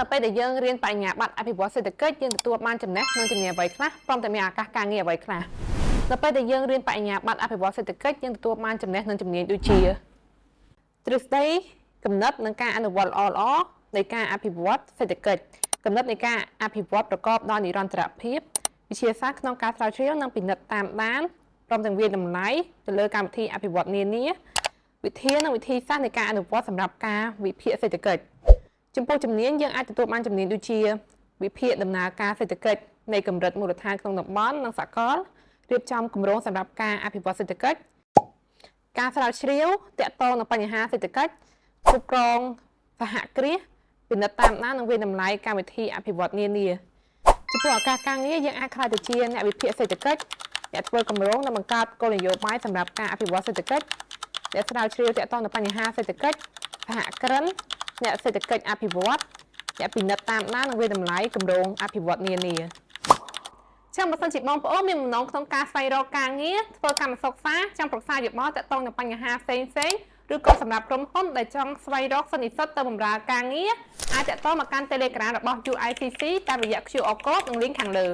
នៅពេលដែលយើងរៀនបញ្ញាបត្រអភិវឌ្ឍសេដ្ឋកិច្ចយើងទទួលបានចំណេះនិងជំនាញអ្វីខ្លះព្រមទាំងមានឱកាសការងារអ្វីខ្លះនៅពេលដែលយើងរៀនបញ្ញាបត្រអភិវឌ្ឍសេដ្ឋកិច្ចយើងទទួលបានចំណេះនិងជំនាញដូចជាទ្រឹស្ដីគំនិតនិងការអនុវត្តល្អៗនៃការអភិវឌ្ឍសេដ្ឋកិច្ចគំនិតនៃការអភិវឌ្ឍប្រកបដោយនិរន្តរភាពវិទ្យាសាស្ត្រក្នុងការស្រាវជ្រាវនិងពិនិត្យតាមដានព្រមទាំងវាតម្លៃទៅលើកម្មវិធីអភិវឌ្ឍនានាវិធីនិងវិធីសាស្ត្រនៃការអនុវត្តសម្រាប់ការវិភាគសេដ្ឋកិច្ចចំពោះជំនាញយើងអាចទទួលបានជំនាញដូចជាវិភាគដំណើរការសេដ្ឋកិច្ចនៃកម្រិតមូលដ្ឋានក្នុងតំបន់និងសកលរៀបចំគម្រោងសម្រាប់ការអភិវឌ្ឍសេដ្ឋកិច្ចការស្រាវជ្រាវទាក់ទងនឹងបញ្ហាសេដ្ឋកិច្ចគ្រប់គ្រងសហគ្រាសពិនិត្យតាមដាននិងវាតម្លៃកម្មវិធីអភិវឌ្ឍនានាចំពោះឱកាសការងារយើងអាចក្លាយទៅជាអ្នកវិភាគសេដ្ឋកិច្ចអ្នកធ្វើគម្រោងនិងបង្កើតគោលនយោបាយសម្រាប់ការអភិវឌ្ឍសេដ្ឋកិច្ចអ្នកស្រាវជ្រាវទាក់ទងនឹងបញ្ហាសេដ្ឋកិច្ចសហគ្រិនអ្នកសេដ្ឋកិច្ចអភិវឌ្ឍអ្នកពិនិត្យតាមដាននិងវាតម្លៃគម្រោងអភិវឌ្ឍនានាចាំបើសិនជាបងប្អូនមានបំណងក្នុងការស្វែងរកការងារធ្វើកម្មសិក្សាចង់ប្រឹក្សាយោបល់ទាក់ទងនឹងបញ្ហាផ្សេងៗឬក៏សម្រាប់ក្រុមហ៊ុនដែលចង់ស្វែងរកសិស្សនិស្សិតទៅបម្រើការងារអាចទាក់ទងមកកាន់ Telegram របស់ UICC តាមរយៈ QR Code និង link ខាងលើ